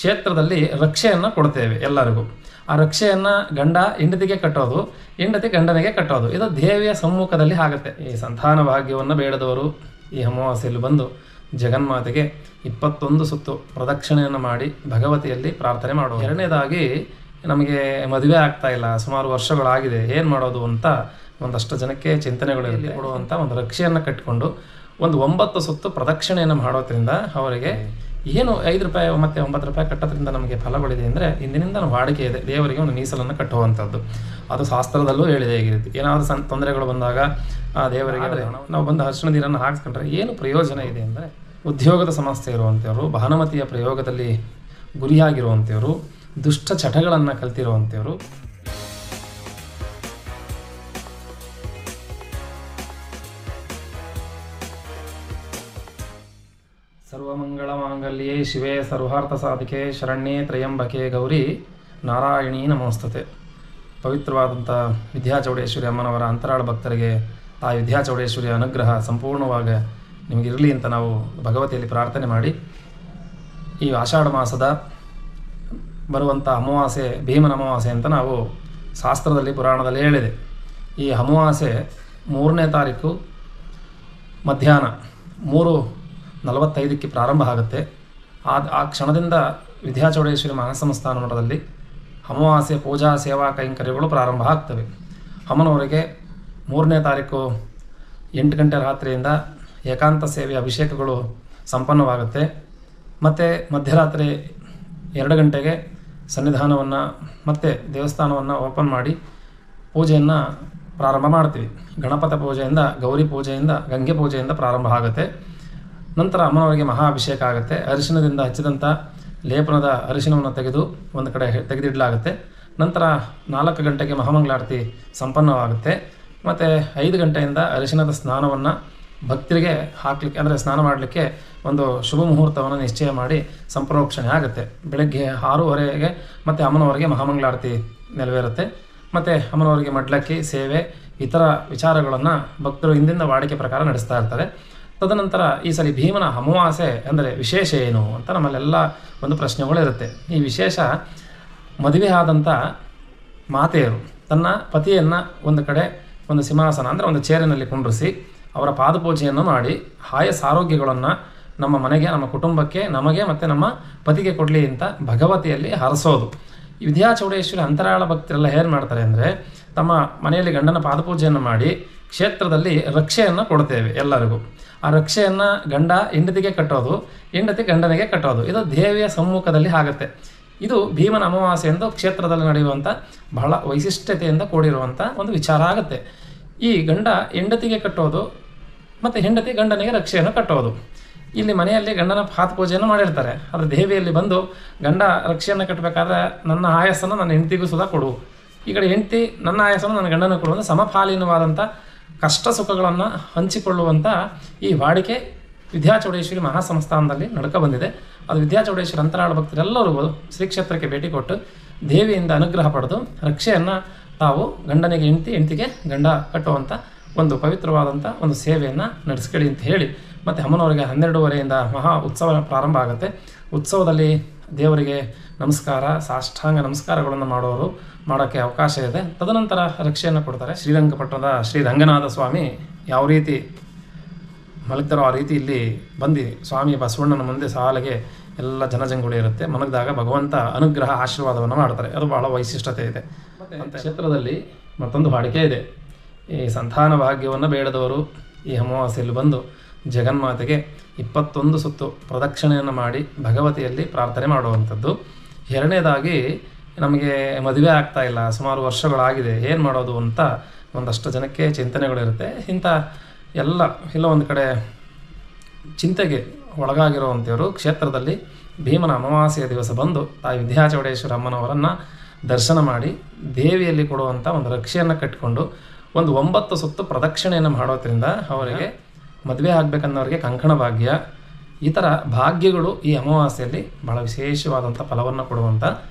ಕ್ಷೇತ್ರದಲ್ಲಿ ರಕ್ಷೆಯನ್ನು ಕೊಡ್ತೇವೆ ಎಲ್ಲರಿಗೂ. ಆ ರಕ್ಷೆಯನ್ನು ಗಂಡ ಹೆಂಡತಿಗೆ ಕಟ್ಟೋದು, ಹೆಂಡತಿ ಗಂಡನಿಗೆ ಕಟ್ಟೋದು. ಇದು ದೇವಿಯ ಸಮ್ಮುಖದಲ್ಲಿ ಆಗುತ್ತೆ. ಈ ಸಂತಾನ ಭಾಗ್ಯವನ್ನು ಬೇಡದವರು ಈ ಅಮಾವಾಸ್ಯೆಯಲ್ಲಿ ಬಂದು ಜಗನ್ಮಾತೆಗೆ 21 ಸುತ್ತು ಪ್ರದಕ್ಷಿಣೆಯನ್ನು ಮಾಡಿ ಭಗವತಿಯಲ್ಲಿ ಪ್ರಾರ್ಥನೆ ಮಾಡೋದು. ಎರಡನೇದಾಗಿ, ನಮಗೆ ಮದುವೆ ಆಗ್ತಾ ಇಲ್ಲ, ಸುಮಾರು ವರ್ಷಗಳಾಗಿದೆ, ಏನು ಮಾಡೋದು ಅಂತ ಒಂದಷ್ಟು ಜನಕ್ಕೆ ಚಿಂತನೆಗಳಿರುತ್ತೆ. ಕೊಡುವಂಥ ಒಂದು ರಕ್ಷೆಯನ್ನು ಕಟ್ಟಿಕೊಂಡು ಒಂದು 9 ಸುತ್ತು ಪ್ರದಕ್ಷಿಣೆಯನ್ನು ಮಾಡೋದ್ರಿಂದ ಅವರಿಗೆ ಏನು 5 ರೂಪಾಯಿ ಮತ್ತು 9 ರೂಪಾಯಿ ಕಟ್ಟೋದ್ರಿಂದ ನಮಗೆ ಫಲಗಳಿದೆ ಅಂದರೆ ಇಂದಿನಿಂದ ವಾಡಿಕೆ ಇದೆ ದೇವರಿಗೆ ಒಂದು ಮೀಸಲನ್ನು ಕಟ್ಟುವಂಥದ್ದು. ಅದು ಶಾಸ್ತ್ರದಲ್ಲೂ ಹೇಳಿದೆ. ಹೇಗಿರುತ್ತೆ, ಏನಾದರೂ ತೊಂದರೆಗಳು ಬಂದಾಗ ಆ ದೇವರಿಗೆ ನಾವು ಬಂದು ಅರಿಶಿಣ ನೀರನ್ನು ಹಾಕ್ಸ್ಕೊಂಡ್ರೆ ಏನು ಪ್ರಯೋಜನ ಇದೆ ಅಂದರೆ, ಉದ್ಯೋಗದ ಸಮಸ್ಯೆ ಇರುವಂಥವ್ರು, ಭಾನುಮತಿಯ ಪ್ರಯೋಗದಲ್ಲಿ ಗುರಿಯಾಗಿರುವಂಥವ್ರು, ದುಷ್ಟ ಚಟಗಳನ್ನು ಕಲ್ತಿರುವಂಥವ್ರು, ಸರ್ವಮಂಗಳ ಮಾಂಗಲ್ಯೇ ಶಿವೇ ಸರ್ವಾರ್ಥ ಸಾಧಿಕೆ ಶರಣ್ಯೇ ತ್ರಯಂಬಕೆ ಗೌರಿ ನಾರಾಯಣೀ ನಮೋಸ್ತುತೆ. ಪವಿತ್ರವಾದಂಥ ವಿದ್ಯಾಚೌಡೇಶ್ವರಿ ಅಮ್ಮನವರ ಅಂತರಾಳ ಭಕ್ತರಿಗೆ ತಾಯಿ ವಿದ್ಯಾಚೌಡೇಶ್ವರಿಯ ಅನುಗ್ರಹ ಸಂಪೂರ್ಣವಾಗಿ ನಿಮಗಿರಲಿ ಅಂತ ನಾವು ಭಗವತಿಯಲ್ಲಿ ಪ್ರಾರ್ಥನೆ ಮಾಡಿ, ಈ ಆಷಾಢ ಮಾಸದ ಬರುವಂಥ ಅಮಾವಾಸ್ಯೆ ಭೀಮನ ಅಮಾವಾಸ್ಯೆ ಅಂತ ನಾವು ಶಾಸ್ತ್ರದಲ್ಲಿ ಪುರಾಣದಲ್ಲಿ ಹೇಳಿದೆ. ಈ ಅಮಾವಾಸ್ಯೆ 3ನೇ ತಾರೀಕು ಮಧ್ಯಾಹ್ನ 3:45ಕ್ಕೆ ಪ್ರಾರಂಭ ಆಗುತ್ತೆ. ಆ ಕ್ಷಣದಿಂದ ವಿದ್ಯಾಚೌಡೇಶ್ವರಿ ಮಹಾಸಂಸ್ಥಾನ ಮಠದಲ್ಲಿ ಅಮಾವಾಸ್ಯೆ ಪೂಜಾ ಸೇವಾ ಕೈಂಕರ್ಯಗಳು ಪ್ರಾರಂಭ ಆಗ್ತವೆ. ಅಮ್ಮನವರಿಗೆ 3ನೇ ತಾರೀಕು 8 ಗಂಟೆ ರಾತ್ರಿಯಿಂದ ಏಕಾಂತ ಸೇವೆ ಅಭಿಷೇಕಗಳು ಸಂಪನ್ನವಾಗುತ್ತೆ. ಮತ್ತು ಮಧ್ಯರಾತ್ರಿ 2 ಗಂಟೆಗೆ ಸನ್ನಿಧಾನವನ್ನು ಮತ್ತು ದೇವಸ್ಥಾನವನ್ನು ಓಪನ್ ಮಾಡಿ ಪೂಜೆಯನ್ನು ಪ್ರಾರಂಭ ಮಾಡ್ತೀವಿ. ಗಣಪತಿ ಪೂಜೆಯಿಂದ, ಗೌರಿ ಪೂಜೆಯಿಂದ, ಗಂಗೆ ಪೂಜೆಯಿಂದ ಪ್ರಾರಂಭ ಆಗುತ್ತೆ. ನಂತರ ಅಮ್ಮನವರಿಗೆ ಮಹಾ ಅಭಿಷೇಕ ಆಗುತ್ತೆ. ಅರಿಶಿಣದಿಂದ ಹಚ್ಚಿದಂಥ ಲೇಪನದ ಅರಿಶಿಣವನ್ನು ತೆಗೆದು ಒಂದು ಕಡೆ ತೆಗೆದಿಡಲಾಗುತ್ತೆ. ನಂತರ 4 ಗಂಟೆಗೆ ಮಹಾಮಂಗಳಾರತಿ ಸಂಪನ್ನವಾಗುತ್ತೆ. ಮತ್ತು 5 ಗಂಟೆಯಿಂದ ಅರಿಶಿಣದ ಸ್ನಾನವನ್ನು ಭಕ್ತರಿಗೆ ಹಾಕಲಿಕ್ಕೆ, ಅಂದರೆ ಸ್ನಾನ ಮಾಡಲಿಕ್ಕೆ ಒಂದು ಶುಭ ಮುಹೂರ್ತವನ್ನು ನಿಶ್ಚಯ ಮಾಡಿ ಸಂಪ್ರೋಕ್ಷಣೆ ಆಗುತ್ತೆ. ಬೆಳಗ್ಗೆ 6:30ಗೆ ಮತ್ತು ಅಮ್ಮನವರಿಗೆ ಮಹಾಮಂಗಳಾರತಿ ನೆರವೇರುತ್ತೆ. ಮತ್ತು ಅಮ್ಮನವರಿಗೆ ಮಡ್ಲಕ್ಕಿ ಸೇವೆ ಇತರ ವಿಚಾರಗಳನ್ನು ಭಕ್ತರು ಹಿಂದಿನ ವಾಡಿಕೆ ಪ್ರಕಾರ ನಡೆಸ್ತಾ ಇರ್ತಾರೆ. ತದನಂತರ ಈ ಸಲ ಭೀಮನ ಅಮಾವಾಸ್ಯೆ ಅಂದರೆ ವಿಶೇಷ ಏನು ಅಂತ ನಮ್ಮಲ್ಲೆಲ್ಲ ಒಂದು ಪ್ರಶ್ನೆಗಳಿರುತ್ತೆ. ಈ ವಿಶೇಷ, ಮದುವೆ ಆದಂಥ ಮಾತೆಯರು ತನ್ನ ಪತಿಯನ್ನು ಒಂದು ಕಡೆ ಒಂದು ಸಿಂಹಾಸನ ಅಂದರೆ ಒಂದು ಚೇರಿನಲ್ಲಿ ಕುಂಡ್ರಿಸಿ ಅವರ ಪಾದಪೂಜೆಯನ್ನು ಮಾಡಿ ಆರೋಗ್ಯಗಳನ್ನು ನಮ್ಮ ಮನೆಗೆ, ನಮ್ಮ ಕುಟುಂಬಕ್ಕೆ, ನಮಗೆ ಮತ್ತು ನಮ್ಮ ಪತಿಗೆ ಕೊಡಲಿ ಅಂತ ಭಗವತಿಯಲ್ಲಿ ಹರಸೋದು. ಈ ವಿದ್ಯಾಚೌಡೇಶ್ವರಿ ಅಂತರಾಳ ಭಕ್ತರೆಲ್ಲ ಏನು ಮಾಡ್ತಾರೆ ಅಂದರೆ, ತಮ್ಮ ಮನೆಯಲ್ಲಿ ಗಂಡನ ಪಾದಪೂಜೆಯನ್ನು ಮಾಡಿ ಕ್ಷೇತ್ರದಲ್ಲಿ ರಕ್ಷೆಯನ್ನು ಕೊಡ್ತೇವೆ ಎಲ್ಲರಿಗೂ. ಆ ರಕ್ಷೆಯನ್ನು ಗಂಡ ಹೆಂಡತಿಗೆ ಕಟ್ಟೋದು, ಹೆಂಡತಿ ಗಂಡನಿಗೆ ಕಟ್ಟೋದು. ಇದು ದೇವಿಯ ಸಮ್ಮುಖದಲ್ಲಿ ಆಗುತ್ತೆ. ಇದು ಭೀಮನ ಅಮಾವಾಸ್ಯೆ ಎಂದು ಕ್ಷೇತ್ರದಲ್ಲಿ ನಡೆಯುವಂಥ ಬಹಳ ವೈಶಿಷ್ಟ್ಯತೆಯಿಂದ ಕೂಡಿರುವಂಥ ಒಂದು ವಿಚಾರ ಆಗುತ್ತೆ. ಈ ಗಂಡ ಹೆಂಡತಿಗೆ ಕಟ್ಟೋದು ಮತ್ತು ಹೆಂಡತಿ ಗಂಡನಿಗೆ ರಕ್ಷೆಯನ್ನು ಕಟ್ಟೋದು. ಇಲ್ಲಿ ಮನೆಯಲ್ಲಿ ಗಂಡನ ಪಾದಪೂಜೆಯನ್ನು ಮಾಡಿರ್ತಾರೆ. ಆದರೆ ದೇವಿಯಲ್ಲಿ ಬಂದು ಗಂಡ ರಕ್ಷೆಯನ್ನು ಕಟ್ಟಬೇಕಾದ್ರೆ ನನ್ನ ಆಯಸ್ಸನ್ನು ನನ್ನ ಹೆಂಡತಿಗೂ ಸುಧಾ ಕೊಡು, ಈ ಕಡೆ ಹೆಂಡತಿ ನನ್ನ ಆಯಸ್ಸನ್ನು ನನ್ನ ಗಂಡನ ಕೊಡುವಂಥ ಸಮಪಾಲೀನವಾದಂಥ ಕಷ್ಟ ಸುಖಗಳನ್ನು ಹಂಚಿಕೊಳ್ಳುವಂಥ ಈ ವಾಡಿಕೆ ವಿದ್ಯಾಚೌಡೇಶ್ವರಿ ಮಹಾಸಂಸ್ಥಾನದಲ್ಲಿ ನಡ್ಕೊ ಬಂದಿದೆ. ಅದು ವಿದ್ಯಾಚೌಡೇಶ್ವರಿ ಅಂತರಾಳ ಭಕ್ತರೆಲ್ಲರೂ ಶ್ರೀ ಕ್ಷೇತ್ರಕ್ಕೆ ಭೇಟಿ ಕೊಟ್ಟು ದೇವಿಯಿಂದ ಅನುಗ್ರಹ ಪಡೆದು ರಕ್ಷೆಯನ್ನು ತಾವು ಗಂಡನಿಗೆ ಹೆಂಡತಿ, ಹೆಂಡತಿಗೆ ಗಂಡ ಕಟ್ಟುವಂಥ ಒಂದು ಪವಿತ್ರವಾದಂಥ ಒಂದು ಸೇವೆಯನ್ನು ನಡೆಸ್ಕೊಳ್ಳಿ ಅಂತ ಹೇಳಿ, ಮತ್ತು ಅಮ್ಮನವರಿಗೆ 12:30ಯಿಂದ ಮಹಾ ಉತ್ಸವ ಪ್ರಾರಂಭ ಆಗುತ್ತೆ. ಉತ್ಸವದಲ್ಲಿ ದೇವರಿಗೆ ನಮಸ್ಕಾರ, ಸಾಷ್ಟಾಂಗ ನಮಸ್ಕಾರಗಳನ್ನು ಮಾಡೋಕ್ಕೆ ಅವಕಾಶ ಇದೆ. ತದನಂತರ ರಕ್ಷೆಯನ್ನು ಕೊಡ್ತಾರೆ. ಶ್ರೀರಂಗಪಟ್ಟಣದ ಶ್ರೀ ರಂಗನಾಥ ಸ್ವಾಮಿ ಯಾವ ರೀತಿ ಮಲಗ್ತಾರೋ ಆ ರೀತಿ ಇಲ್ಲಿ ಬಂದು ಸ್ವಾಮಿ ಬಸವಣ್ಣನ ಮುಂದೆ ಸಾಲಿಗೆ ಎಲ್ಲ ಜನಜಂಗುಳಿ ಇರುತ್ತೆ. ಮಲಗಿದಾಗ ಭಗವಂತ ಅನುಗ್ರಹ ಆಶೀರ್ವಾದವನ್ನು ಮಾಡ್ತಾರೆ. ಅದು ಬಹಳ ವೈಶಿಷ್ಟ್ಯತೆ ಇದೆ. ಮತ್ತು ಕ್ಷೇತ್ರದಲ್ಲಿ ಮತ್ತೊಂದು ವಾಡಿಕೆ ಇದೆ. ಈ ಸಂತಾನ ಭಾಗ್ಯವನ್ನು ಬೇಡದವರು ಈ ಅಮಾವಾಸ್ಯೆಯಲ್ಲಿ ಬಂದು ಜಗನ್ಮಾತೆಗೆ 21 ಸುತ್ತು ಪ್ರದಕ್ಷಿಣೆಯನ್ನು ಮಾಡಿ ಭಗವತಿಯಲ್ಲಿ ಪ್ರಾರ್ಥನೆ ಮಾಡುವಂಥದ್ದು. ಎರಡನೇದಾಗಿ, ನಮಗೆ ಮದುವೆ ಆಗ್ತಾ ಇಲ್ಲ, ಸುಮಾರು ವರ್ಷಗಳಾಗಿದೆ, ಏನು ಮಾಡೋದು ಅಂತ ಒಂದಷ್ಟು ಜನಕ್ಕೆ ಚಿಂತನೆಗಳಿರುತ್ತೆ. ಇಂಥ ಎಲ್ಲ ಒಂದು ಕಡೆ ಚಿಂತೆಗೆ ಒಳಗಾಗಿರುವಂಥವರು ಕ್ಷೇತ್ರದಲ್ಲಿ ಭೀಮನ ಅಮಾವಾಸ್ಯೆಯ ದಿವಸ ಬಂದು ತಾಯಿ ವಿದ್ಯಾಚೌಡೇಶ್ವರಿ ಅಮ್ಮನವರನ್ನು ದರ್ಶನ ಮಾಡಿ ದೇವಿಯಲ್ಲಿ ಕೊಡುವಂಥ ಒಂದು ರಕ್ಷೆಯನ್ನು ಕಟ್ಟಿಕೊಂಡು ಒಂದು 9 ಸುತ್ತು ಪ್ರದಕ್ಷಿಣೆಯನ್ನು ಮಾಡೋದ್ರಿಂದ ಅವರಿಗೆ ಮದುವೆ ಆಗಬೇಕನ್ನೋರಿಗೆ ಕಂಕಣ ಭಾಗ್ಯ, ಈ ಥರ ಭಾಗ್ಯಗಳು ಈ ಅಮಾವಾಸ್ಯೆಯಲ್ಲಿ ಭಾಳ ವಿಶೇಷವಾದಂಥ ಫಲವನ್ನು ಕೊಡುವಂಥ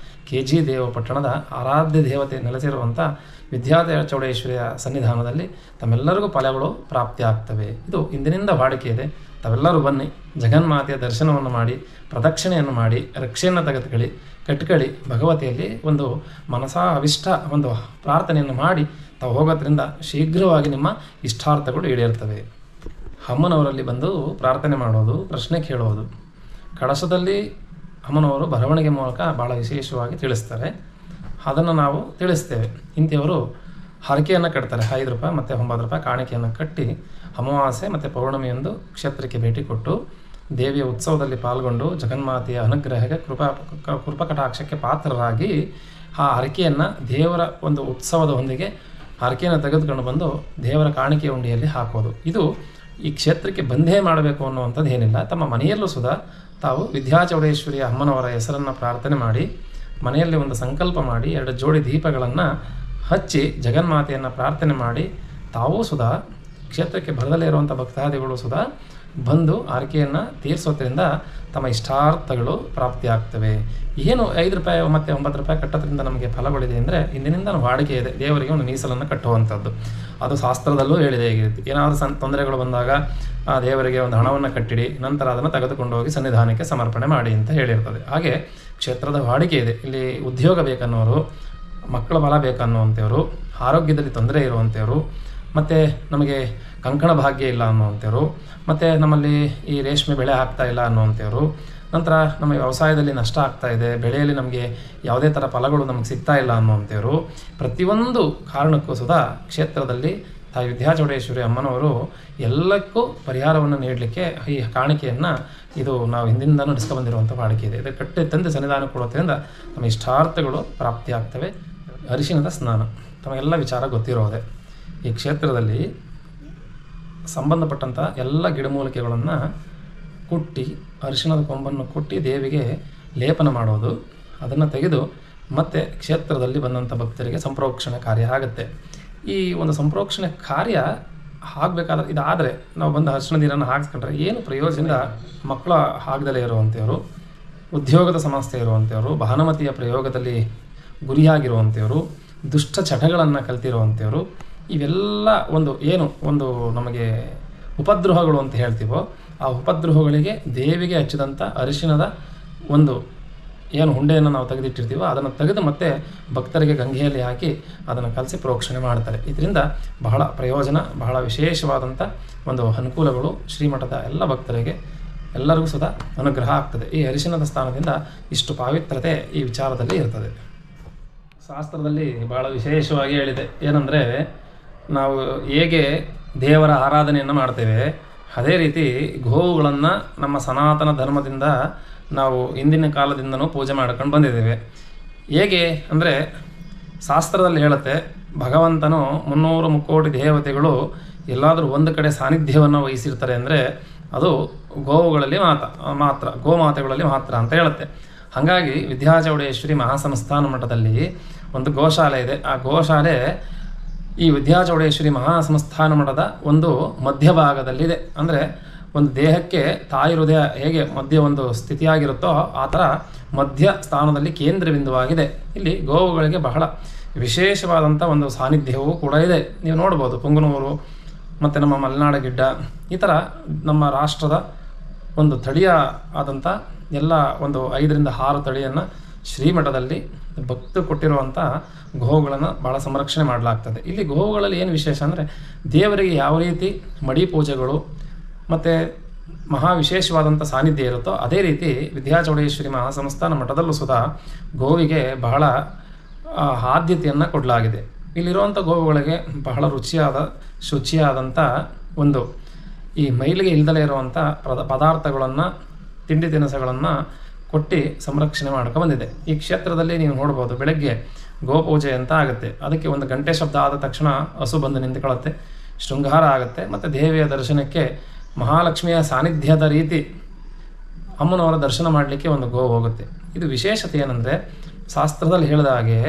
KG ದೇವಪಟ್ಟಣದ ಆರಾಧ್ಯ ದೇವತೆ ನೆಲೆಸಿರುವಂಥ ವಿದ್ಯಾಚೌಡೇಶ್ವರಿಯ ಸನ್ನಿಧಾನದಲ್ಲಿ ತಮ್ಮೆಲ್ಲರಿಗೂ ಫಲಗಳು ಪ್ರಾಪ್ತಿ ಆಗ್ತವೆ. ಇದು ಇಂದಿನಿಂದ ವಾಡಿಕೆ ಇದೆ. ತಾವೆಲ್ಲರೂ ಬನ್ನಿ, ಜಗನ್ಮಾತೆಯ ದರ್ಶನವನ್ನು ಮಾಡಿ, ಪ್ರದಕ್ಷಿಣೆಯನ್ನು ಮಾಡಿ, ರಕ್ಷೆಯನ್ನು ಕಟ್ಕೊಳ್ಳಿ. ಭಗವತಿಯಲ್ಲಿ ಒಂದು ಮನಸಾ ಅವಿಷ್ಟ ಒಂದು ಪ್ರಾರ್ಥನೆಯನ್ನು ಮಾಡಿ ತಾವು ಹೋಗೋದ್ರಿಂದ ಶೀಘ್ರವಾಗಿ ನಿಮ್ಮ ಇಷ್ಟಾರ್ಥಗಳು ಈಡೇರ್ತವೆ. ಅಮ್ಮನವರಲ್ಲಿ ಬಂದು ಪ್ರಾರ್ಥನೆ ಮಾಡೋದು, ಪ್ರಶ್ನೆ ಕೇಳೋದು. ಕಳಶದಲ್ಲಿ ಅಮ್ಮನವರು ಬರವಣಿಗೆ ಮೂಲಕ ಭಾಳ ವಿಶೇಷವಾಗಿ ತಿಳಿಸ್ತಾರೆ. ಅದನ್ನು ನಾವು ತಿಳಿಸ್ತೇವೆ. ಇಂಥವರು ಹರಕೆಯನ್ನು ಕಟ್ತಾರೆ. 5 ರೂಪಾಯಿ ಮತ್ತು 9 ರೂಪಾಯಿ ಕಾಣಿಕೆಯನ್ನು ಕಟ್ಟಿ ಅಮಾವಾಸ್ಯೆ ಮತ್ತು ಪೌರ್ಣಮಿಯೊಂದು ಕ್ಷೇತ್ರಕ್ಕೆ ಭೇಟಿ ಕೊಟ್ಟು ದೇವಿಯ ಉತ್ಸವದಲ್ಲಿ ಪಾಲ್ಗೊಂಡು ಜಗನ್ಮಾತೆಯ ಅನುಗ್ರಹಕ್ಕೆ ಕೃಪಕಟಾಕ್ಷಕ್ಕೆ ಪಾತ್ರರಾಗಿ ಆ ಹರಕೆಯನ್ನು ದೇವರ ಒಂದು ಉತ್ಸವದ ಹೊಂದಿಗೆ ಹರಕೆಯನ್ನು ತೆಗೆದುಕೊಂಡು ಬಂದು ದೇವರ ಕಾಣಿಕೆ ಉಂಡಿಯಲ್ಲಿ ಹಾಕೋದು. ಇದು ಈ ಕ್ಷೇತ್ರಕ್ಕೆ ಬಂದೇ ಮಾಡಬೇಕು ಅನ್ನುವಂಥದ್ದು ಏನಿಲ್ಲ. ತಮ್ಮ ಮನೆಯಲ್ಲೂ ಸುಧಾ ತಾವು ವಿದ್ಯಾಚೌಡೇಶ್ವರಿಯ ಅಮ್ಮನವರ ಹೆಸರನ್ನು ಪ್ರಾರ್ಥನೆ ಮಾಡಿ, ಮನೆಯಲ್ಲಿ ಒಂದು ಸಂಕಲ್ಪ ಮಾಡಿ 2 ಜೋಡಿ ದೀಪಗಳನ್ನು ಹಚ್ಚಿ ಜಗನ್ಮಾತೆಯನ್ನು ಪ್ರಾರ್ಥನೆ ಮಾಡಿ, ತಾವೂ ಸುಧಾ ಕ್ಷೇತ್ರಕ್ಕೆ ಬರದಲ್ಲೇ ಇರುವಂಥ ಭಕ್ತಾದಿಗಳು ಸುಧಾ ಬಂದು ಆರಕೆಯನ್ನು ತೀರಿಸೋದ್ರಿಂದ ತಮ್ಮ ಇಷ್ಟಾರ್ಥಗಳು ಪ್ರಾಪ್ತಿಯಾಗ್ತವೆ. ಏನು 5 ರೂಪಾಯಿ ಮತ್ತು 9 ರೂಪಾಯಿ ಕಟ್ಟೋದ್ರಿಂದ ನಮಗೆ ಫಲಗಳಿದೆ ಅಂದರೆ ಇಂದಿನಿಂದ ವಾಡಿಕೆ ಇದೆ ದೇವರಿಗೆ ಒಂದು ಮೀಸಲನ್ನು ಕಟ್ಟುವಂಥದ್ದು. ಅದು ಶಾಸ್ತ್ರದಲ್ಲೂ ಹೇಳಿದೆ. ಏನಾದರೂ ತೊಂದರೆಗಳು ಬಂದಾಗ ಆ ದೇವರಿಗೆ ಒಂದು ಹಣವನ್ನು ಕಟ್ಟಿಡಿ, ನಂತರ ಅದನ್ನು ತೆಗೆದುಕೊಂಡು ಹೋಗಿ ಸನ್ನಿಧಾನಕ್ಕೆ ಸಮರ್ಪಣೆ ಮಾಡಿ ಅಂತ ಹೇಳಿರ್ತದೆ. ಹಾಗೆ ಕ್ಷೇತ್ರದ ವಾಡಿಕೆ ಇದೆ. ಇಲ್ಲಿ ಉದ್ಯೋಗ ಬೇಕನ್ನೋರು, ಮಕ್ಕಳ ಬಲ ಬೇಕನ್ನುವಂಥವ್ರು, ಆರೋಗ್ಯದಲ್ಲಿ ತೊಂದರೆ ಇರುವಂಥವ್ರು, ಮತ್ತು ನಮಗೆ ಕಂಕಣ ಭಾಗ್ಯ ಇಲ್ಲ ಅನ್ನುವಂಥವ್ರು, ಮತ್ತು ನಮ್ಮಲ್ಲಿ ಈ ರೇಷ್ಮೆ ಬೆಳೆ ಆಗ್ತಾ ಇಲ್ಲ ಅನ್ನುವಂಥವ್ರು, ನಂತರ ನಮ್ಮ ವ್ಯವಸಾಯದಲ್ಲಿ ನಷ್ಟ ಆಗ್ತಾ ಇದೆ, ಬೆಳೆಯಲ್ಲಿ ನಮಗೆ ಯಾವುದೇ ಥರ ಫಲಗಳು ನಮಗೆ ಸಿಗ್ತಾ ಇಲ್ಲ ಅನ್ನುವಂಥವ್ರು, ಪ್ರತಿಯೊಂದು ಕಾರಣಕ್ಕೂ ಸುಧಾ ಕ್ಷೇತ್ರದಲ್ಲಿ ತಾಯಿ ವಿದ್ಯಾಚೌಡೇಶ್ವರಿ ಅಮ್ಮನವರು ಎಲ್ಲಕ್ಕೂ ಪರಿಹಾರವನ್ನು ನೀಡಲಿಕ್ಕೆ ಈ ಕಾಣಿಕೆಯನ್ನು ಇದು ನಾವು ಹಿಂದಿಂದನೂ ನಡೆಸ್ಕೊ ಬಂದಿರುವಂಥ ವಾಡಿಕೆ ಇದೆ. ಇದಕ್ಕೆ ಕಟ್ಟಿ ತಂದು ಸನ್ನಿಧಾನ ಕೊಡೋದ್ರಿಂದ ನಮ್ಮ ಇಷ್ಟಾರ್ಥಗಳು ಪ್ರಾಪ್ತಿಯಾಗ್ತವೆ. ಅರಿಶಿಣದ ಸ್ನಾನ ತಮಗೆಲ್ಲ ವಿಚಾರ ಗೊತ್ತಿರೋದೆ. ಈ ಕ್ಷೇತ್ರದಲ್ಲಿ ಸಂಬಂಧಪಟ್ಟಂಥ ಎಲ್ಲ ಗಿಡಮೂಲಿಕೆಗಳನ್ನು ಕುಟ್ಟಿ, ಅರಿಶಿಣದ ಕೊಂಬನ್ನು ಕುಟ್ಟಿ ದೇವಿಗೆ ಲೇಪನ ಮಾಡೋದು, ಅದನ್ನು ತೆಗೆದು ಮತ್ತೆ ಕ್ಷೇತ್ರದಲ್ಲಿ ಬಂದಂಥ ಭಕ್ತರಿಗೆ ಸಂಪ್ರೋಕ್ಷಣೆ ಕಾರ್ಯ ಆಗುತ್ತೆ. ಈ ಒಂದು ಸಂಪ್ರೋಕ್ಷಣೆ ಕಾರ್ಯ ಆಗಬೇಕಾದ್ರೆ ಇದಾದರೆ ನಾವು ಬಂದು ಅರಿಶಿಣ ನೀರನ್ನು ಹಾಕಿಸ್ಕೊಂಡ್ರೆ ಏನು ಪ್ರಯೋಜನ? ಮಕ್ಕಳ ಆಗದಲೇ ಇರುವಂಥವ್ರು, ಉದ್ಯೋಗದ ಸಮಸ್ಯೆ ಇರುವಂಥವ್ರು, ಭಾನುಮತಿಯ ಪ್ರಯೋಗದಲ್ಲಿ ಗುರಿಯಾಗಿರುವಂಥವ್ರು, ದುಷ್ಟ ಚಟಗಳನ್ನು ಕಲ್ತಿರುವಂಥವ್ರು, ಇವೆಲ್ಲ ಒಂದು ನಮಗೆ ಉಪದ್ರೋಹಗಳು ಅಂತ ಹೇಳ್ತೀವೋ ಆ ಉಪದ್ರೋಹಗಳಿಗೆ ದೇವಿಗೆ ಹಚ್ಚಿದಂಥ ಅರಿಶಿಣದ ಒಂದು ಹುಂಡೆಯನ್ನು ನಾವು ತೆಗೆದಿಟ್ಟಿರ್ತೀವೋ ಅದನ್ನು ತೆಗೆದು ಮತ್ತೆ ಭಕ್ತರಿಗೆ ಗಂಗೆಯಲ್ಲಿ ಹಾಕಿ ಅದನ್ನು ಕಲಸಿ ಪ್ರೋಕ್ಷಣೆ ಮಾಡ್ತಾರೆ. ಇದರಿಂದ ಬಹಳ ಪ್ರಯೋಜನ, ಬಹಳ ವಿಶೇಷವಾದಂಥ ಒಂದು ಅನುಕೂಲಗಳು ಶ್ರೀಮಠದ ಎಲ್ಲ ಭಕ್ತರಿಗೆ ಎಲ್ಲರಿಗೂ ಸುಧಾ ಅನುಗ್ರಹ ಆಗ್ತದೆ. ಈ ಅರಿಶಿಣದ ಸ್ಥಾನದಿಂದ ಇಷ್ಟು ಪಾವಿತ್ರತೆ ಈ ವಿಚಾರದಲ್ಲಿ ಇರ್ತದೆ. ಶಾಸ್ತ್ರದಲ್ಲಿ ಬಹಳ ವಿಶೇಷವಾಗಿ ಹೇಳಿದೆ. ಏನಂದರೆ, ನಾವು ಹೇಗೆ ದೇವರ ಆರಾಧನೆಯನ್ನು ಮಾಡ್ತೇವೆ ಅದೇ ರೀತಿ ಗೋವುಗಳನ್ನು ನಮ್ಮ ಸನಾತನ ಧರ್ಮದಿಂದ ನಾವು ಹಿಂದಿನ ಕಾಲದಿಂದನೂ ಪೂಜೆ ಮಾಡ್ಕೊಂಡು ಬಂದಿದ್ದೇವೆ. ಹೇಗೆ ಅಂದರೆ, ಶಾಸ್ತ್ರದಲ್ಲಿ ಹೇಳುತ್ತೆ, ಭಗವಂತನು 300 ಮುಕ್ಕೋಟಿ ದೇವತೆಗಳು ಎಲ್ಲಾದರೂ ಒಂದು ಕಡೆ ಸಾನ್ನಿಧ್ಯವನ್ನು ವಹಿಸಿರ್ತಾರೆ ಅಂದರೆ ಅದು ಗೋವುಗಳಲ್ಲಿ ಮಾತ್ರ ಗೋಮಾತೆಗಳಲ್ಲಿ ಮಾತ್ರ ಅಂತ ಹೇಳುತ್ತೆ. ಹಾಗಾಗಿ ವಿದ್ಯಾಚೌಡೇಶ್ವರಿ ಮಹಾಸಂಸ್ಥಾನ ಮಠದಲ್ಲಿ ಒಂದು ಗೋಶಾಲೆ ಇದೆ. ಆ ಗೋಶಾಲೆ ಈ ವಿದ್ಯಾಚೌಡೇಶ್ವರಿ ಮಹಾಸಂಸ್ಥಾನ ಮಠದ ಒಂದು ಮಧ್ಯಭಾಗದಲ್ಲಿದೆ. ಅಂದರೆ ಒಂದು ದೇಹಕ್ಕೆ ತಾಯಿ ಹೃದಯ ಹೇಗೆ ಮಧ್ಯ ಒಂದು ಸ್ಥಿತಿಯಾಗಿರುತ್ತೋ ಆ ಥರ ಮಧ್ಯ ಸ್ಥಾನದಲ್ಲಿ ಕೇಂದ್ರ ಬಿಂದುವಾಗಿದೆ. ಇಲ್ಲಿ ಗೋವುಗಳಿಗೆ ಬಹಳ ವಿಶೇಷವಾದಂಥ ಒಂದು ಸಾನ್ನಿಧ್ಯವೂ ಕೂಡ ಇದೆ. ನೀವು ನೋಡ್ಬೋದು, ಪುಂಗನೂರು ಮತ್ತು ನಮ್ಮ ಮಲೆನಾಡ ಗಿಡ್ಡ ಈ ಥರ ನಮ್ಮ ರಾಷ್ಟ್ರದ ಒಂದು ತಳಿಯ ಆದಂಥ ಎಲ್ಲ ಒಂದು 5ರಿಂದ 6 ತಳಿಯನ್ನು ಶ್ರೀಮಠದಲ್ಲಿ ಭಕ್ತರು ಕೊಟ್ಟಿರುವಂಥ ಗೋವುಗಳನ್ನು ಭಾಳ ಸಂರಕ್ಷಣೆ ಮಾಡಲಾಗ್ತದೆ. ಇಲ್ಲಿ ಗೋವುಗಳಲ್ಲಿ ಏನು ವಿಶೇಷ ಅಂದರೆ, ದೇವರಿಗೆ ಯಾವ ರೀತಿ ಮಡಿ ಪೂಜೆಗಳು ಮತ್ತು ಮಹಾ ವಿಶೇಷವಾದಂಥ ಸಾನ್ನಿಧ್ಯ ಇರುತ್ತೋ ಅದೇ ರೀತಿ ವಿದ್ಯಾಚೌಡೇಶ್ವರಿ ಮಹಾಸಂಸ್ಥಾನ ಮಠದಲ್ಲೂ ಸುಧಾ ಗೋವಿಗೆ ಬಹಳ ಆದ್ಯತೆಯನ್ನು ಕೊಡಲಾಗಿದೆ. ಇಲ್ಲಿರುವಂಥ ಗೋವುಗಳಿಗೆ ಬಹಳ ಶುಚಿಯಾದಂಥ ಒಂದು ಈ ಮೈಲಿಗೆ ಇಲ್ದಲೇ ಇರುವಂಥ ಪದಾರ್ಥಗಳನ್ನು, ತಿಂಡಿ ತಿನಿಸುಗಳನ್ನು ಕೊಟ್ಟು ಸಂರಕ್ಷಣೆ ಬಂದಿದೆ. ಈ ಕ್ಷೇತ್ರದಲ್ಲಿ ನೀವು ನೋಡ್ಬೋದು, ಬೆಳಗ್ಗೆ ಗೋಪೂಜೆ ಅಂತ ಆಗುತ್ತೆ. ಅದಕ್ಕೆ ಒಂದು ಗಂಟೆ ಶಬ್ದ ಆದ ತಕ್ಷಣ ಹಸು ಬಂದು ನಿಂತ್ಕೊಳ್ಳುತ್ತೆ, ಶೃಂಗಾರ ಆಗುತ್ತೆ. ಮತ್ತು ದೇವಿಯ ದರ್ಶನಕ್ಕೆ ಮಹಾಲಕ್ಷ್ಮಿಯ ಸಾನ್ನಿಧ್ಯದ ರೀತಿ ಅಮ್ಮನವರ ದರ್ಶನ ಮಾಡಲಿಕ್ಕೆ ಒಂದು ಗೋ ಹೋಗುತ್ತೆ. ಇದು ವಿಶೇಷತೆ ಏನಂದರೆ, ಶಾಸ್ತ್ರದಲ್ಲಿ ಹೇಳಿದ ಹಾಗೆ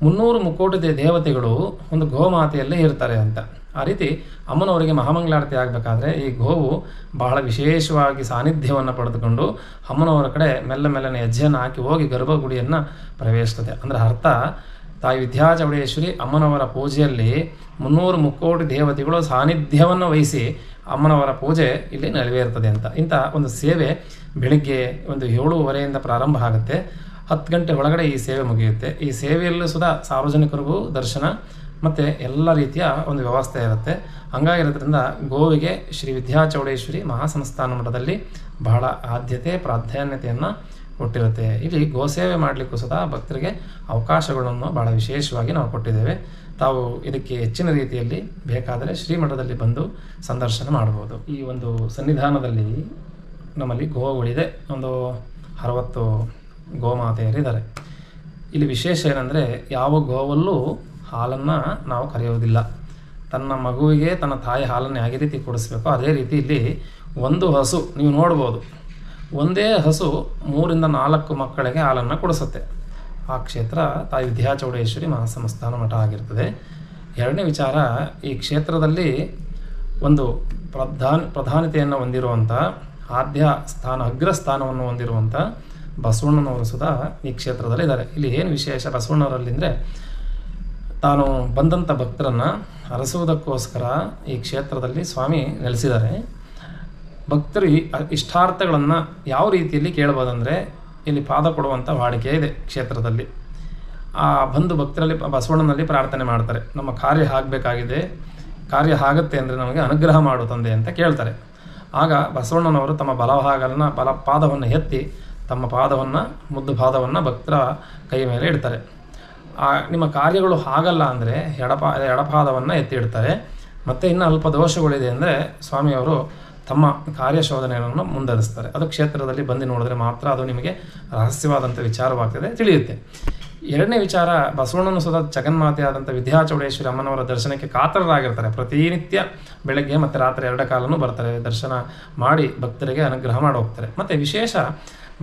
300 ಮುಕ್ಕೋಟಿ ದೇವತೆಗಳು ಒಂದು ಗೋಮಾತೆಯಲ್ಲೇ ಇರ್ತಾರೆ ಅಂತ. ಆ ರೀತಿ ಅಮ್ಮನವರಿಗೆ ಮಹಾಮಂಗಳಾರತಿ ಆಗಬೇಕಾದ್ರೆ ಈ ಗೋವು ಬಹಳ ವಿಶೇಷವಾಗಿ ಸಾನ್ನಿಧ್ಯವನ್ನು ಪಡೆದುಕೊಂಡು ಅಮ್ಮನವರ ಕಡೆ ಮೆಲ್ಲನೆ ಹೆಜ್ಜೆಯನ್ನು ಹಾಕಿ ಹೋಗಿ ಗರ್ಭಗುಡಿಯನ್ನು ಪ್ರವೇಶಿಸ್ತದೆ. ಅಂದರೆ ಅರ್ಥ, ತಾಯಿ ವಿದ್ಯಾಚೌಡೇಶ್ವರಿ ಅಮ್ಮನವರ ಪೂಜೆಯಲ್ಲಿ 300 ಮುಕ್ಕೋಟಿ ದೇವತೆಗಳು ಸಾನ್ನಿಧ್ಯವನ್ನು ವಹಿಸಿ ಅಮ್ಮನವರ ಪೂಜೆ ಇಲ್ಲಿ ನೆರವೇರ್ತದೆ ಅಂತ. ಇಂಥ ಒಂದು ಸೇವೆ ಬೆಳಿಗ್ಗೆ ಒಂದು 7:30 ಪ್ರಾರಂಭ ಆಗುತ್ತೆ. 10 ಗಂಟೆ ಒಳಗಡೆ ಈ ಸೇವೆ ಮುಗಿಯುತ್ತೆ. ಈ ಸೇವೆಯಲ್ಲೂ ಸುಧಾ ಸಾರ್ವಜನಿಕರಿಗೂ ದರ್ಶನ ಮತ್ತು ಎಲ್ಲ ರೀತಿಯ ಒಂದು ವ್ಯವಸ್ಥೆ ಇರುತ್ತೆ. ಹಂಗಾಗಿರೋದ್ರಿಂದ ಗೋವಿಗೆ ಶ್ರೀ ವಿದ್ಯಾಚೌಡೇಶ್ವರಿ ಮಹಾಸಂಸ್ಥಾನ ಮಠದಲ್ಲಿ ಬಹಳ ಆದ್ಯತೆ ಪ್ರಾಧಾನ್ಯತೆಯನ್ನು ಕೊಟ್ಟಿರುತ್ತೆ. ಇಲ್ಲಿ ಗೋಸೇವೆ ಮಾಡಲಿಕ್ಕೂ ಸುಧಾ ಭಕ್ತರಿಗೆ ಅವಕಾಶಗಳನ್ನು ಭಾಳ ವಿಶೇಷವಾಗಿ ನಾವು ಕೊಟ್ಟಿದ್ದೇವೆ. ತಾವು ಇದಕ್ಕೆ ಹೆಚ್ಚಿನ ರೀತಿಯಲ್ಲಿ ಬೇಕಾದರೆ ಶ್ರೀಮಠದಲ್ಲಿ ಬಂದು ಸಂದರ್ಶನ ಮಾಡ್ಬೋದು. ಈ ಒಂದು ಸನ್ನಿಧಾನದಲ್ಲಿ ನಮ್ಮಲ್ಲಿ ಗೋವುಗಳಿದೆ, ಒಂದು 60 ಗೋಮಾತೆಯರಿದ್ದಾರೆ. ಇಲ್ಲಿ ವಿಶೇಷ ಏನಂದರೆ ಯಾವ ಗೋವಲ್ಲೂ ಹಾಲನ್ನು ನಾವು ಕರೆಯುವುದಿಲ್ಲ. ತನ್ನ ಮಗುವಿಗೆ ತನ್ನ ತಾಯಿ ಹಾಲನ್ನು ಯಾವ ರೀತಿ ಕೊಡಿಸ್ಬೇಕೋ ಅದೇ ರೀತಿ ಇಲ್ಲಿ ಒಂದು ಹಸು ನೀವು ನೋಡ್ಬೋದು, ಒಂದೇ ಹಸು 3-4 ಮಕ್ಕಳಿಗೆ ಹಾಲನ್ನು ಕೊಡಿಸುತ್ತೆ. ಆ ಕ್ಷೇತ್ರ ತಾಯಿ ವಿದ್ಯಾಚೌಡೇಶ್ವರಿ ಮಹಾಸಂಸ್ಥಾನ ಮಠ ಆಗಿರ್ತದೆ. ಎರಡನೇ ವಿಚಾರ, ಈ ಕ್ಷೇತ್ರದಲ್ಲಿ ಒಂದು ಪ್ರಧಾನತೆಯನ್ನು ಹೊಂದಿರುವಂಥ ಆದ್ಯ ಸ್ಥಾನ ಅಗ್ರಸ್ಥಾನವನ್ನು ಹೊಂದಿರುವಂಥ ಬಸವಣ್ಣನವರು ಸುಧಾ ಈ ಕ್ಷೇತ್ರದಲ್ಲಿ ಇದ್ದಾರೆ. ಇಲ್ಲಿ ಏನು ವಿಶೇಷ ಬಸವಣ್ಣವರಲ್ಲಿ ಅಂದರೆ, ತಾನು ಬಂದಂಥ ಭಕ್ತರನ್ನು ಹರಸುವುದಕ್ಕೋಸ್ಕರ ಈ ಕ್ಷೇತ್ರದಲ್ಲಿ ಸ್ವಾಮಿ ನೆಲೆಸಿದ್ದಾರೆ. ಭಕ್ತರು ಇಷ್ಟಾರ್ಥಗಳನ್ನು ಯಾವ ರೀತಿಯಲ್ಲಿ ಕೇಳ್ಬೋದಂದರೆ, ಇಲ್ಲಿ ಪಾದ ಕೊಡುವಂಥ ವಾಡಿಕೆ ಇದೆ ಕ್ಷೇತ್ರದಲ್ಲಿ. ಆ ಬಂದು ಭಕ್ತರಲ್ಲಿ ಬಸವಣ್ಣನಲ್ಲಿ ಪ್ರಾರ್ಥನೆ ಮಾಡ್ತಾರೆ. ನಮ್ಮ ಕಾರ್ಯ ಆಗಬೇಕಾಗಿದೆ, ಕಾರ್ಯ ಆಗುತ್ತೆ ಅಂದರೆ ನಮಗೆ ಅನುಗ್ರಹ ಮಾಡು ತಂದೆ ಅಂತ ಕೇಳ್ತಾರೆ. ಆಗ ಬಸವಣ್ಣನವರು ತಮ್ಮ ಪಾದವನ್ನು ಎತ್ತಿ ತಮ್ಮ ಪಾದವನ್ನು ಮುದ್ದು ಪಾದವನ್ನು ಭಕ್ತರ ಕೈ ಮೇಲೆ ಇಡ್ತಾರೆ. ನಿಮ್ಮ ಕಾರ್ಯಗಳು ಆಗಲ್ಲ ಅಂದರೆ ಎಡಪಾದವನ್ನು ಎತ್ತಿ ಇಡ್ತಾರೆ. ಮತ್ತು ಇನ್ನು ಅಲ್ಪ ದೋಷಗಳಿದೆ ಅಂದರೆ ಸ್ವಾಮಿಯವರು ತಮ್ಮ ಕಾರ್ಯಶೋಧನೆಯನ್ನು ಮುಂದುವರಿಸ್ತಾರೆ. ಅದು ಕ್ಷೇತ್ರದಲ್ಲಿ ಬಂದು ನೋಡಿದ್ರೆ ಮಾತ್ರ ಅದು ನಿಮಗೆ ರಹಸ್ಯವಾದಂಥ ವಿಚಾರವಾಗ್ತದೆ, ತಿಳಿಯುತ್ತೆ. ಎರಡನೇ ವಿಚಾರ, ಬಸವಣ್ಣನ ಸುಧಾ ಜಗನ್ಮಾತೆ ಆದಂಥ ವಿದ್ಯಾಚೌಡೇಶ್ವರಿ ಅಮ್ಮನವರ ದರ್ಶನಕ್ಕೆ ಕಾತರರಾಗಿರ್ತಾರೆ. ಪ್ರತಿನಿತ್ಯ ಬೆಳಗ್ಗೆ ಮತ್ತು ರಾತ್ರಿ 2 ಕಾಲನೂ ಬರ್ತಾರೆ, ದರ್ಶನ ಮಾಡಿ ಭಕ್ತರಿಗೆ ಅನುಗ್ರಹ ಮಾಡಿ ಹೋಗ್ತಾರೆ. ಮತ್ತು ವಿಶೇಷ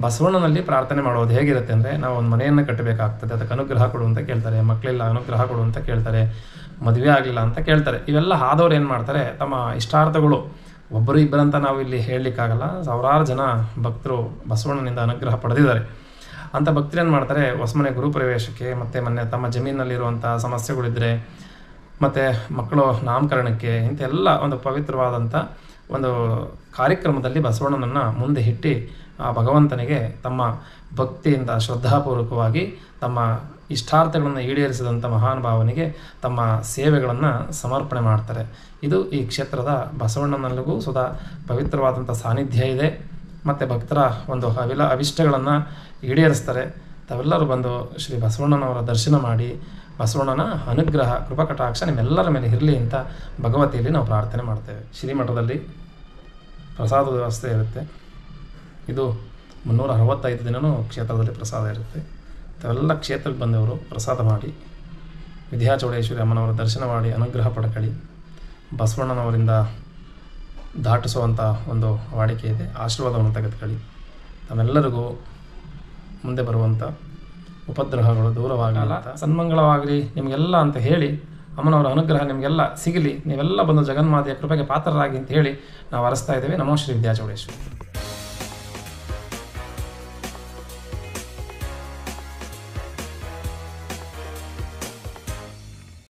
ಬಸವಣ್ಣನಲ್ಲಿ ಪ್ರಾರ್ಥನೆ ಮಾಡೋದು ಹೇಗಿರುತ್ತೆ ಅಂದರೆ, ನಾವು ಒಂದು ಮನೆಯನ್ನು ಕಟ್ಟಬೇಕಾಗ್ತದೆ, ಅದಕ್ಕೆ ಅನುಗ್ರಹ ಕೊಡು ಅಂತ ಕೇಳ್ತಾರೆ. ಮಕ್ಕಳಿಲ್ಲ ಅನುಗ್ರಹ ಕೊಡು ಅಂತ ಕೇಳ್ತಾರೆ. ಮದುವೆ ಆಗಲಿಲ್ಲ ಅಂತ ಕೇಳ್ತಾರೆ. ಇವೆಲ್ಲ ಆದವ್ರು ಏನು ಮಾಡ್ತಾರೆ, ತಮ್ಮ ಇಷ್ಟಾರ್ಥಗಳು ಒಬ್ಬರು ಇಬ್ಬರಂತ ನಾವು ಇಲ್ಲಿ ಹೇಳಲಿಕ್ಕಾಗಲ್ಲ, ಸಾವಿರಾರು ಜನ ಭಕ್ತರು ಬಸವಣ್ಣನಿಂದ ಅನುಗ್ರಹ ಪಡೆದಿದ್ದಾರೆ. ಅಂಥ ಭಕ್ತರು ಏನು ಮಾಡ್ತಾರೆ, ಹೊಸಮನೆ ಗುರುಪ್ರವೇಶಕ್ಕೆ ಮತ್ತು ಮೊನ್ನೆ ತಮ್ಮ ಜಮೀನಲ್ಲಿರುವಂಥ ಸಮಸ್ಯೆಗಳಿದ್ದರೆ ಮತ್ತು ಮಕ್ಕಳು ನಾಮಕರಣಕ್ಕೆ ಇಂಥೆಲ್ಲ ಒಂದು ಪವಿತ್ರವಾದಂಥ ಒಂದು ಕಾರ್ಯಕ್ರಮದಲ್ಲಿ ಬಸವಣ್ಣನನ್ನು ಮುಂದೆ ಇಟ್ಟು ಆ ಭಗವಂತನಿಗೆ ತಮ್ಮ ಭಕ್ತಿಯಿಂದ ಶ್ರದ್ಧಾಪೂರ್ವಕವಾಗಿ ತಮ್ಮ ಇಷ್ಟಾರ್ಥಗಳನ್ನು ಈಡೇರಿಸಿದಂಥ ಮಹಾನುಭಾವನಿಗೆ ತಮ್ಮ ಸೇವೆಗಳನ್ನು ಸಮರ್ಪಣೆ ಮಾಡ್ತಾರೆ. ಇದು ಈ ಕ್ಷೇತ್ರದ ಬಸವಣ್ಣನಲ್ಲಿಗೂ ಸುಧಾ ಪವಿತ್ರವಾದಂಥ ಸಾನ್ನಿಧ್ಯ ಇದೆ. ಮತ್ತು ಭಕ್ತರ ಒಂದು ಅವಿಷ್ಟಗಳನ್ನು ಈಡೇರಿಸ್ತಾರೆ. ತಾವೆಲ್ಲರೂ ಬಂದು ಶ್ರೀ ಬಸವಣ್ಣನವರ ದರ್ಶನ ಮಾಡಿ ಬಸವಣ್ಣನ ಅನುಗ್ರಹ ಕೃಪಕಟಾಕ್ಷ ನಿಮ್ಮೆಲ್ಲರ ಮೇಲೆ ಇರಲಿ ಅಂತ ಭಗವತಿಯಲ್ಲಿ ನಾವು ಪ್ರಾರ್ಥನೆ ಮಾಡ್ತೇವೆ. ಶ್ರೀಮಠದಲ್ಲಿ ಪ್ರಸಾದ ವ್ಯವಸ್ಥೆ ಇರುತ್ತೆ. ಇದು 365 ದಿನವೂ ಕ್ಷೇತ್ರದಲ್ಲಿ ಪ್ರಸಾದ ಇರುತ್ತೆ. ತಾವೆಲ್ಲ ಕ್ಷೇತ್ರಕ್ಕೆ ಬಂದವರು ಪ್ರಸಾದ ಮಾಡಿ ವಿದ್ಯಾಚೌಡೇಶ್ವರಿ ಅಮ್ಮನವರ ದರ್ಶನ ಮಾಡಿ ಅನುಗ್ರಹ ಪಡ್ಕೊಳ್ಳಿ. ಬಸವಣ್ಣನವರಿಂದ ದಾಟಿಸುವಂಥ ಒಂದು ವಾಡಿಕೆ ಇದೆ, ಆಶೀರ್ವಾದವನ್ನು ತೆಗೆದುಕೊಳ್ಳಿ. ತಮ್ಮೆಲ್ಲರಿಗೂ ಮುಂದೆ ಬರುವಂಥ ಉಪದ್ರವಗಳು ದೂರವಾಗಲ್ಲ, ಸನ್ಮಂಗಳವಾಗಲಿ ನಿಮಗೆಲ್ಲ ಅಂತ ಹೇಳಿ, ಅಮ್ಮನವರ ಅನುಗ್ರಹ ನಿಮಗೆಲ್ಲ ಸಿಗಲಿ, ನೀವೆಲ್ಲ ಬಂದು ಜಗನ್ಮಾತೆಯ ಕೃಪೆಗೆ ಪಾತ್ರರಾಗಿ ಅಂತ ಹೇಳಿ ನಾವು ಹರಸ್ತಾ ಇದ್ದೇವೆ. ನಮೋ ಶ್ರೀ ವಿದ್ಯಾಚೌಡೇಶ್ವರಿ.